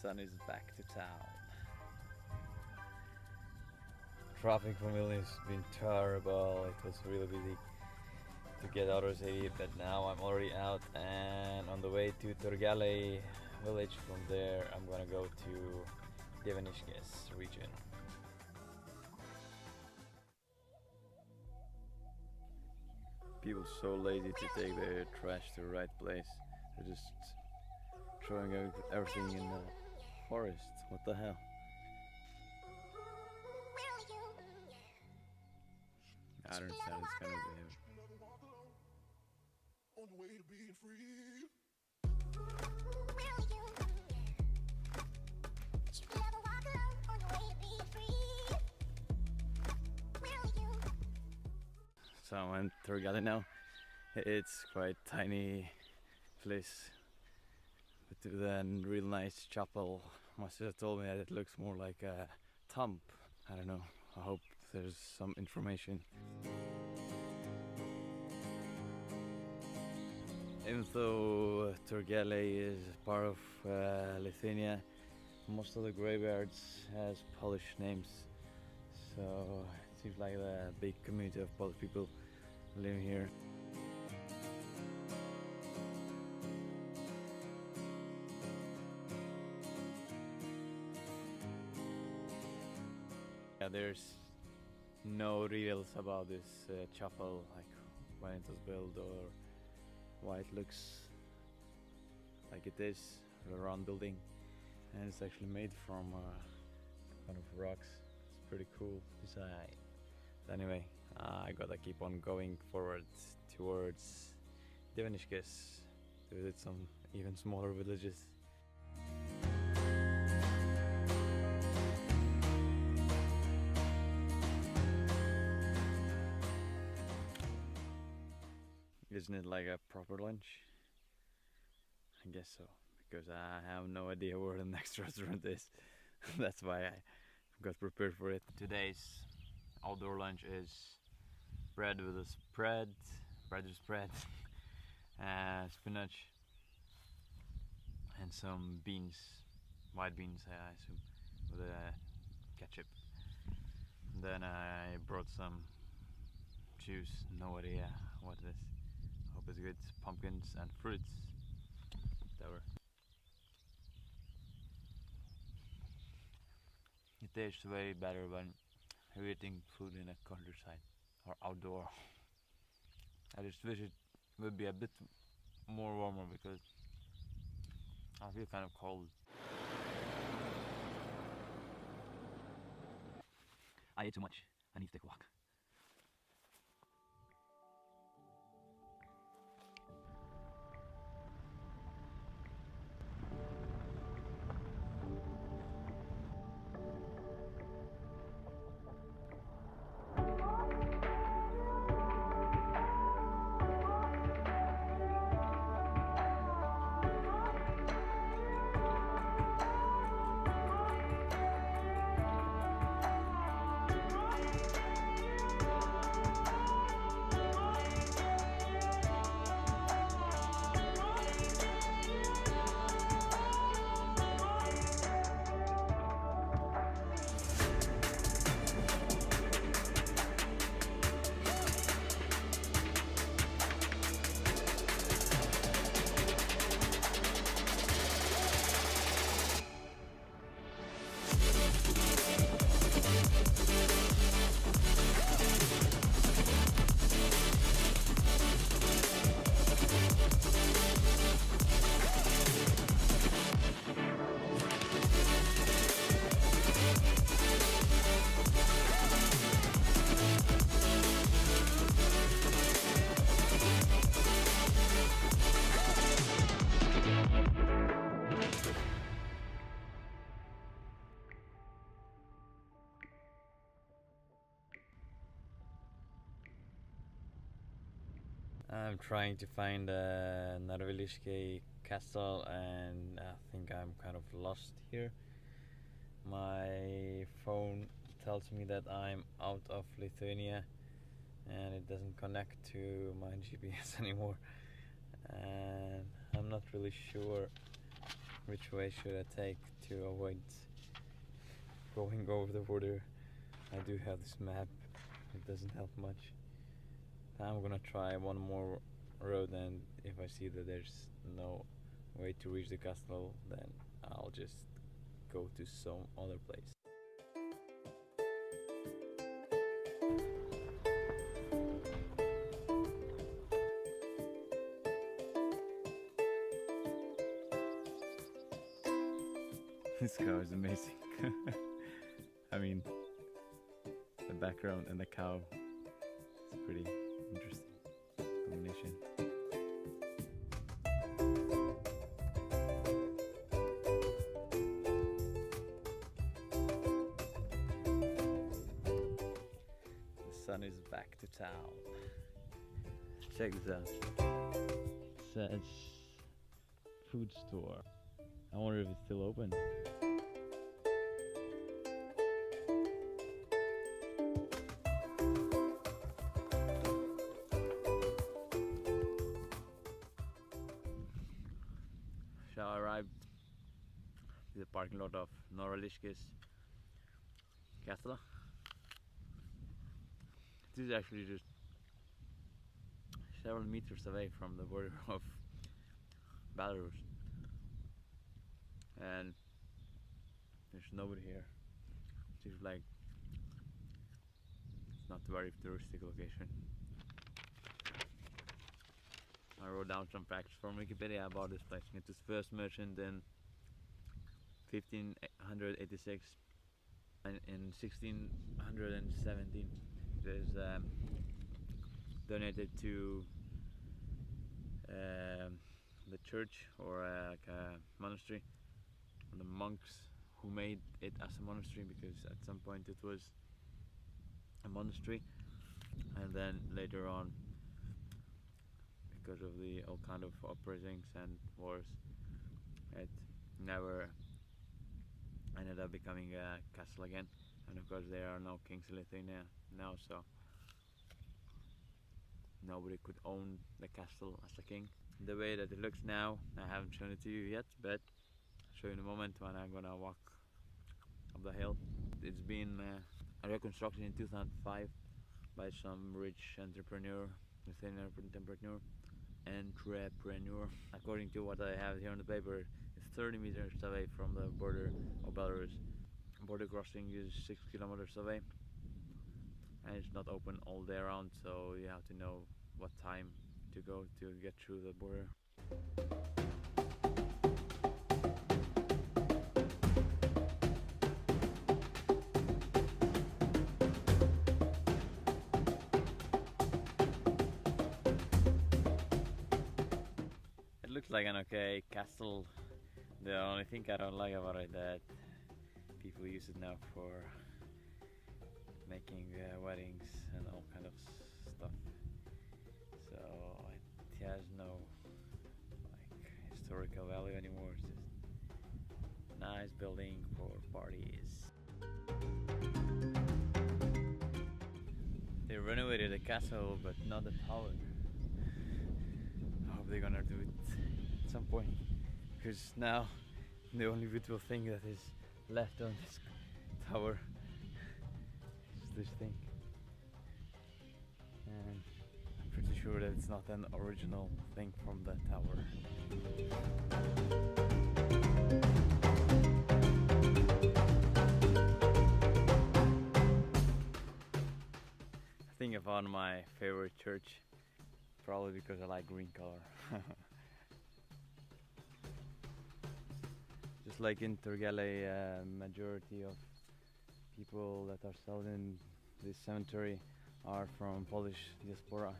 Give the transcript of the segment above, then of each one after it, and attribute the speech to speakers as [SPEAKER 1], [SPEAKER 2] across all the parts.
[SPEAKER 1] sun is back to town. Traffic from Vilnius has been terrible. It was really busy to get out of the city, but now I'm already out and on the way to Turgale village. From there I'm gonna go to Dieveniškės region. People so lazy to take their trash to the right place. They're just throwing everything in the forest. What the hell? I don't understand this kind of behavior. On the way to being free. So I'm in Turgale now. It's quite tiny place, but then real nice chapel. My sister told me that it looks more like a tomb. I don't know. I hope there's some information. Even though Turgale is part of Lithuania, most of the graveyards has Polish names. So it seems like a big community of Polish people living here. Yeah, there's no details about this chapel, like when it was built or why it looks like it is, a round building, and it's actually made from kind of rocks. It's pretty cool design. But anyway, I gotta keep on going forward towards Dieveniškės to visit some even smaller villages. Isn't it like a proper lunch? I guess so, because I have no idea where the next restaurant is. That's why I got prepared for it. Today's outdoor lunch is bread with a spread, spinach, and some beans, white beans I assume, with ketchup. And then I brought some juice, no idea what it is. Hope it's good. Pumpkins and fruits. Whatever. It tastes way better when you're eating food in a countryside or outdoor. I just wish it would be a bit more warmer because I feel kind of cold. I ate too much. I need to take a walk. I'm trying to find a Dieveniškės castle and I think I'm kind of lost here. My phone tells me that I'm out of Lithuania and it doesn't connect to my GPS anymore, and I'm not really sure which way should I take
[SPEAKER 2] to avoid going over the border. I do have this map, it doesn't help much. I'm gonna try one more road, and if I see that there's no way to reach the castle, then I'll just go to some other place.
[SPEAKER 1] This cow is amazing. I mean, the background and the cow is pretty interesting combination. The sun is back to town. Check this out. It says food store. I wonder if it's still open. So I arrived to the parking lot of Dieveniškės castle. This is actually just several meters away from the border of Belarus. And there's nobody here. Seems like it's not a very touristic location. I wrote down some facts from Wikipedia about this place. It was first mentioned in 1586 and in 1617 it is donated to the church, or like a monastery. The monks who made it as a monastery, because at some point it was a monastery, and then later on, because of the all kind of uprisings and wars, it never ended up becoming a castle again. And of course there are no kings in Lithuania now, so nobody could own the castle as a king. The way that it looks now, I haven't shown it to you yet, but show you in a moment when I'm gonna walk up the hill. It's been reconstructed in 2005 by some rich entrepreneur, Lithuanian entrepreneur. According to what I have here on the paper, it's 30 meters away from the border of Belarus. Border crossing is 6 kilometers away, and it's not open all day around, so you have to know what time to go to get through the border. It looks like an okay castle. The only thing I don't like about it that people use it now for making weddings and all kind of stuff. So it has no like historical value anymore. It's just a nice building for parties. They renovated the castle, but not the tower. I hope they're gonna do it at some point, because now the only beautiful thing that is left on this tower is this thing, and I'm pretty sure that it's not an original thing from the tower. I think I found my favorite church, probably because I like green color. Just like in Turgale, majority of people that are sold in this cemetery are from Polish diaspora.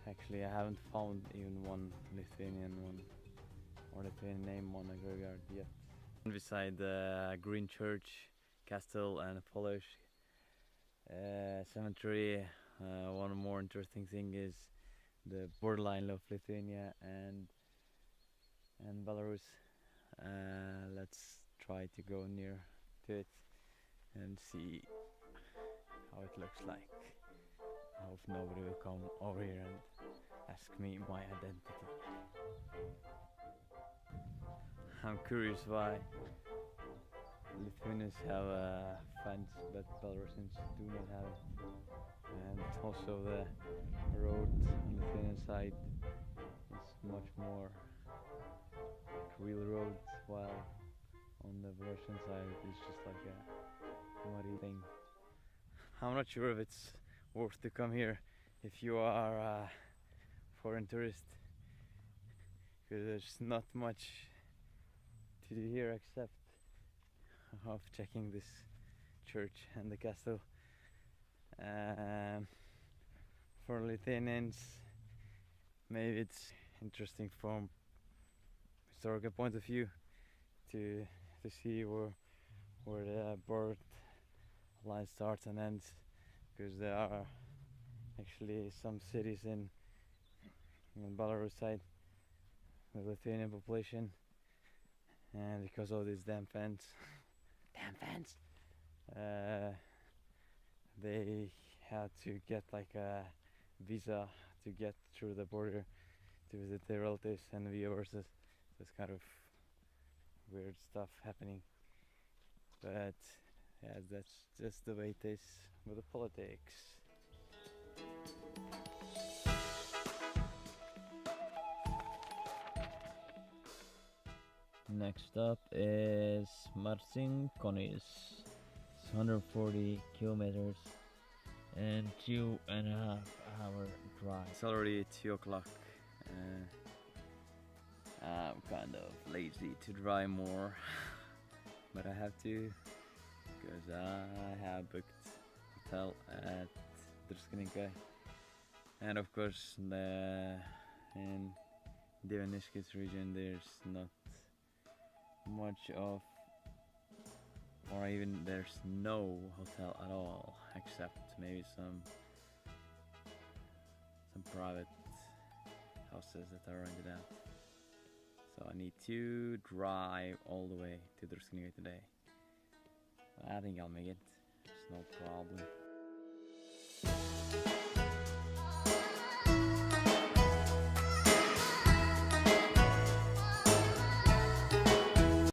[SPEAKER 1] Actually, I haven't found even one Lithuanian one or Lithuanian name on a graveyard yet. Beside the green church, castle and Polish cemetery, one more interesting thing is the borderline of Lithuania and Belarus. Let's try to go near to it and see how it looks like. I hope nobody will come over here and ask me my identity. I'm curious why Lithuanians have a fence, but Belarusians do not have it. And also the road on the Lithuanian side is much more like real road, while on the Belarusian side it's just like a muddy thing. I'm not sure if it's worth to come here if you are a foreign tourist, because there's not much to do here except of checking this church and the castle. For Lithuanians, maybe it's interesting from historical point of view to see where the birth line starts and ends, because there are actually some cities in Belarus side with Lithuanian population, and because of this damn fence, they had to get like a visa to get through the border to visit their relatives and vice versa. This kind of weird stuff happening, but yeah, that's just the way it is with the politics. Next up is Marcinkonis. It's 140 kilometers and 2.5-hour drive. It's already 2 o'clock. I'm kind of lazy to drive more, but I have to, because I have booked hotel at Dieveniškės, and of course in Dieveniškės region there's not much of, or even there's no hotel at all, except maybe some private houses that are rented out. So I need to drive all the way to Dieveniškės today. I think I'll make it. It's no problem.